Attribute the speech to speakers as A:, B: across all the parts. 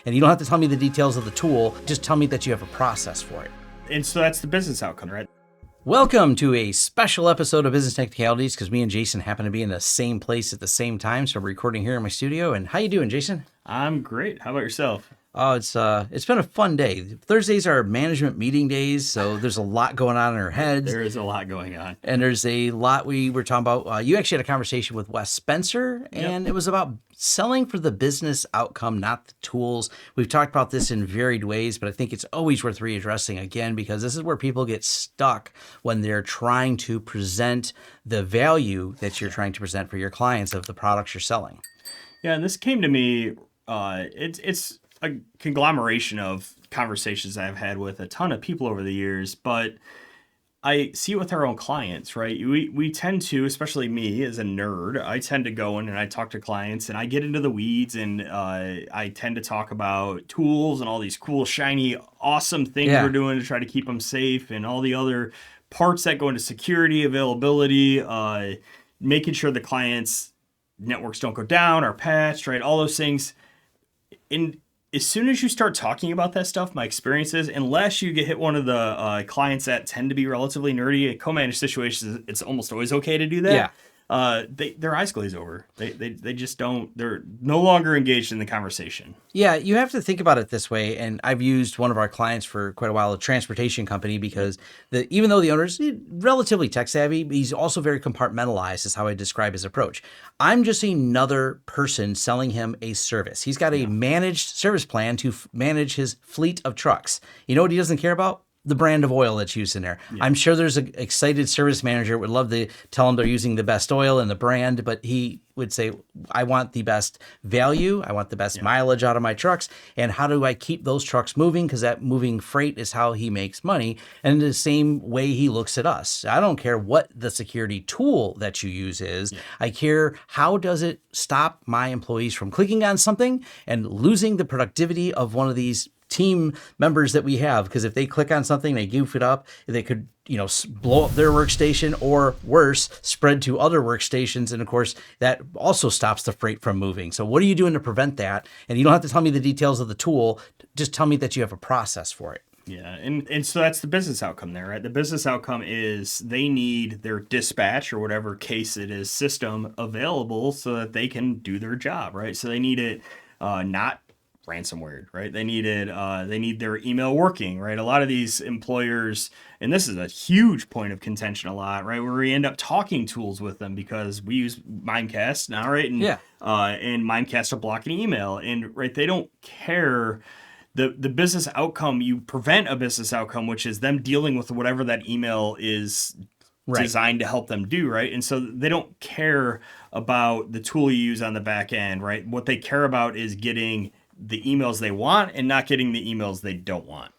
A: And you don't have to tell me the details of the tool. Just tell me that you have a process for it.
B: And so that's the business outcome, right?
A: Welcome to a special episode of Business Technicalities, because me and Jason happen to be in the same place at the same time. So we're recording here in my studio. And how you doing, Jason?
B: I'm great. How about yourself?
A: Oh, it's been a fun day. Thursdays are management meeting days, so there's a lot going on in our heads.
B: There is a lot going on.
A: And there's a lot we were talking about. You actually had a conversation with Wes Spencer, and It was about selling for the business outcome, not the tools. We've talked about this in varied ways, but I think it's always worth readdressing again, because this is where people get stuck when they're trying to present the value that you're trying to present for your clients of the products you're selling.
B: Yeah, and this came to me, it's a conglomeration of conversations I've had with a ton of people over the years, but I see it with our own clients, right? We tend to, especially me as a nerd, I tend to go in and I talk to clients and I get into the weeds, and I tend to talk about tools and all these cool, shiny, awesome things we're doing to try to keep them safe, and all the other parts that go into security, availability, making sure the clients' networks don't go down, are patched, right? All those things. And as soon as you start talking about that stuff, my experience is, unless you get hit one of the clients that tend to be relatively nerdy, in co-managed situations, it's almost always okay to do that.
A: Yeah.
B: Their eyes glaze over. They just don't. They're no longer engaged in the conversation.
A: Yeah, you have to think about it this way. And I've used one of our clients for quite a while, a transportation company, because even though the owner's relatively tech savvy, he's also very compartmentalized, is how I describe his approach. I'm just another person selling him a service. He's got a managed service plan to manage his fleet of trucks. You know what he doesn't care about? The brand of oil that's used in there. Yeah. I'm sure there's an excited service manager would love to tell them they're using the best oil and the brand, but he would say, I want the best value. I want the best mileage out of my trucks. And how do I keep those trucks moving? Because that moving freight is how he makes money. And the same way he looks at us. I don't care what the security tool that you use is. Yeah. I care, how does it stop my employees from clicking on something and losing the productivity of one of these team members that we have? Because if they click on something, they goof it up, they could, blow up their workstation, or worse, spread to other workstations. And of course, that also stops the freight from moving. So what are you doing to prevent that? And you don't have to tell me the details of the tool. Just tell me that you have a process for it.
B: Yeah. And so that's the business outcome there, right? The business outcome is they need their dispatch, or whatever case it is, system available so that they can do their job, right? So they need it not ransomware, right? They need their email working, right? A lot of these employers, and this is a huge point of contention a lot, right? Where we end up talking tools with them because we use Mimecast now, right? And Mimecast will block an email, and right, they don't care. The business outcome, you prevent a business outcome, which is them dealing with whatever that email is designed to help them do, right? And so they don't care about the tool you use on the back end, right? What they care about is getting the emails they want and not getting the emails they don't want.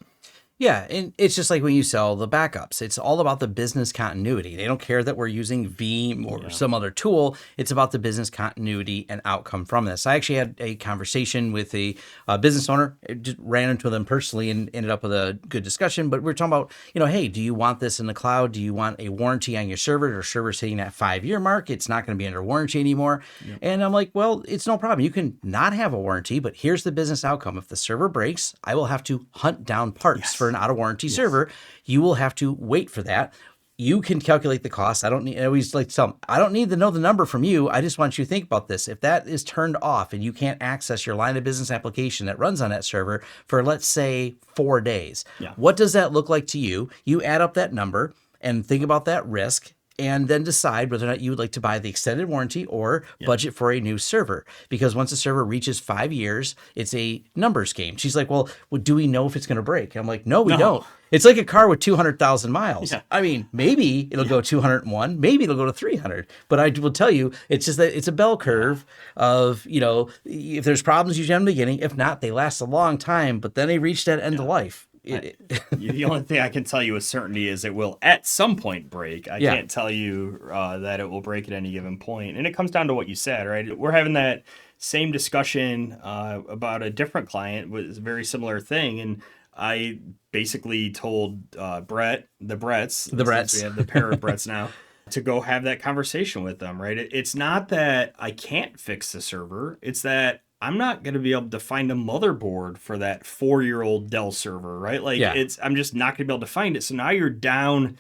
A: Yeah, and it's just like when you sell the backups. It's all about the business continuity. They don't care that we're using Veeam or some other tool. It's about the business continuity and outcome from this. I actually had a conversation with a business owner. I just ran into them personally and ended up with a good discussion. But we're talking about, hey, do you want this in the cloud? Do you want a warranty on your server? Or server's hitting that 5-year mark? It's not going to be under warranty anymore. Yep. And I'm like, well, it's no problem. You can not have a warranty, but here's the business outcome. If the server breaks, I will have to hunt down parts for an out of warranty server. You will have to wait for that. You can calculate the cost. I always like to tell them, I don't need to know the number from you. I just want you to think about this. If that is turned off and you can't access your line of business application that runs on that server for, let's say, 4 days, what does that look like to you? You add up that number and think about that risk, and then decide whether or not you would like to buy the extended warranty or budget for a new server. Because once a server reaches 5 years, it's a numbers game. She's like, well, do we know if it's going to break? I'm like, no, we don't. It's like a car with 200,000 miles. Yeah. I mean, maybe it'll go 201, maybe it'll go to 300. But I will tell you, it's just that it's a bell curve of, if there's problems, you get in the beginning. If not, they last a long time, but then they reach that end of life.
B: The only thing I can tell you with certainty is it will at some point break. I can't tell you that it will break at any given point. And it comes down to what you said, right? We're having that same discussion about a different client with a very similar thing. And I basically told Brett, the Bretts, we have the pair of Bretts now, to go have that conversation with them, right? It's not that I can't fix the server. It's that I'm not going to be able to find a motherboard for that 4-year-old Dell server, right? Like
A: Yeah.
B: I'm just not going to be able to find it. So now you're down,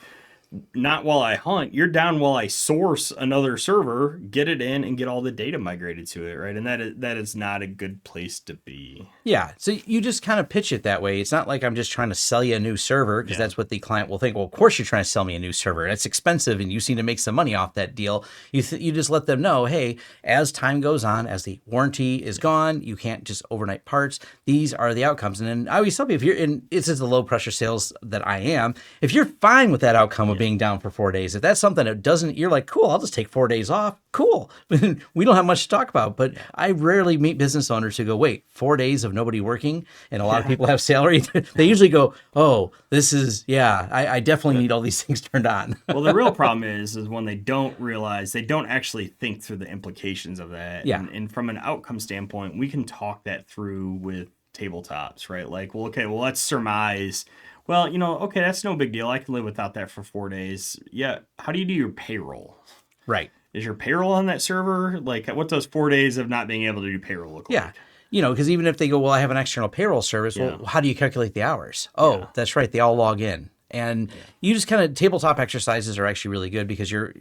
B: not while I hunt, you're down while I source another server, get it in, and get all the data migrated to it, right? And that is not a good place to be.
A: Yeah. So you just kind of pitch it that way. It's not like I'm just trying to sell you a new server, because
B: Yeah.
A: that's what the client will think. Well, of course you're trying to sell me a new server. That's expensive and you seem to make some money off that deal. You just let them know, hey, as time goes on, as the warranty is gone, you can't just overnight parts. These are the outcomes. And then I always tell people, if you're in, this is the low pressure sales that I am, if you're fine with that outcome of being down for 4 days, if that's something that doesn't, you're like, cool, I'll just take 4 days off. Cool. We don't have much to talk about, but I rarely meet business owners who go, wait, 4 days of nobody working, and a lot of people have salary. They usually go, oh, this is, I definitely need all these things turned on.
B: Well, the real problem is when they don't realize, they don't actually think through the implications of that.
A: Yeah.
B: And from an outcome standpoint, we can talk that through with tabletops, right? Like, well, okay, well, let's surmise. Well, okay, that's no big deal. I can live without that for 4 days. Yeah. How do you do your payroll?
A: Right.
B: Is your payroll on that server? Like, what does 4 days of not being able to do payroll look
A: Yeah.
B: like?
A: Because even if they go, well, I have an external payroll service, well, how do you calculate the hours? Oh, that's right. They all log in. And you just kind of, tabletop exercises are actually really good, because you're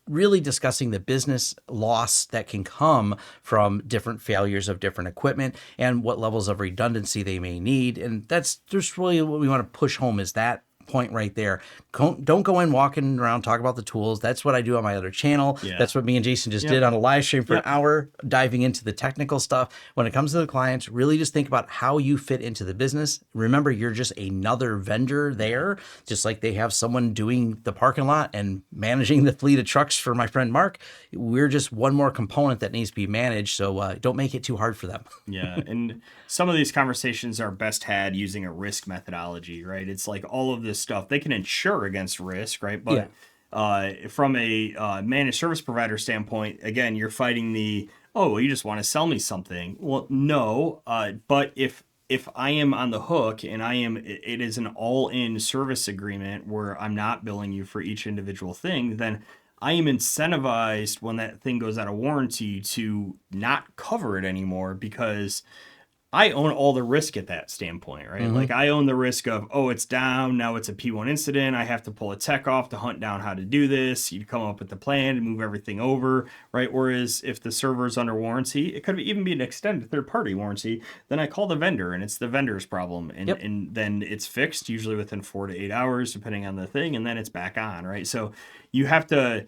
A: really discussing the business loss that can come from different failures of different equipment and what levels of redundancy they may need. And that's just really what we want to push home, is that point right there. Don't go in walking around talking about the tools. That's what I do on my other channel.
B: Yeah.
A: That's what me and Jason just did on a live stream for an hour, diving into the technical stuff. When it comes to the clients, really just think about how you fit into the business. Remember, you're just another vendor there, just like they have someone doing the parking lot and managing the fleet of trucks for my friend Mark. We're just one more component that needs to be managed. So don't make it too hard for them.
B: Yeah. And some of these conversations are best had using a risk methodology, right? It's like all of this stuff, they can insure against risk, right? But from a managed service provider standpoint, again, you're fighting the, oh, well, you just want to sell me something. Well, no, but if I am on the hook and it is an all-in service agreement where I'm not billing you for each individual thing, then I am incentivized when that thing goes out of warranty to not cover it anymore, because I own all the risk at that standpoint, right?
A: Mm-hmm.
B: Like I own the risk of, oh, it's down. Now it's a P1 incident. I have to pull a tech off to hunt down how to do this. You come up with the plan to move everything over, right? Whereas if the server is under warranty, it could even be an extended third-party warranty. Then I call the vendor and it's the vendor's problem. And then it's fixed usually within 4 to 8 hours, depending on the thing. And then it's back on, right? So you have to...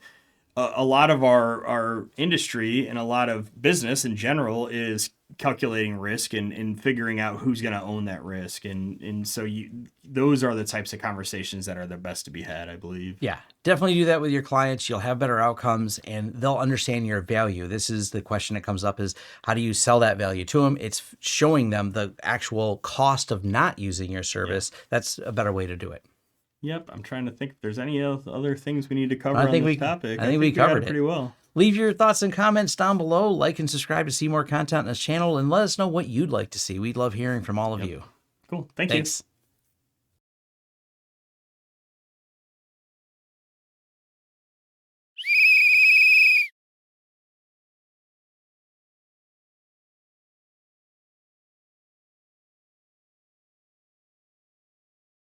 B: a lot of our industry and a lot of business in general is calculating risk and figuring out who's going to own that risk. And so those are the types of conversations that are the best to be had, I believe.
A: Yeah, definitely do that with your clients. You'll have better outcomes and they'll understand your value. This is the question that comes up, is how do you sell that value to them? It's showing them the actual cost of not using your service. That's a better way to do it.
B: Yep, I'm trying to think if there's any other things we need to cover on this topic.
A: I think we covered it
B: pretty well.
A: Leave your thoughts and comments down below. Like and subscribe to see more content on this channel, and let us know what you'd like to see. We'd love hearing from all of you.
B: Cool. Thanks.
A: Thanks.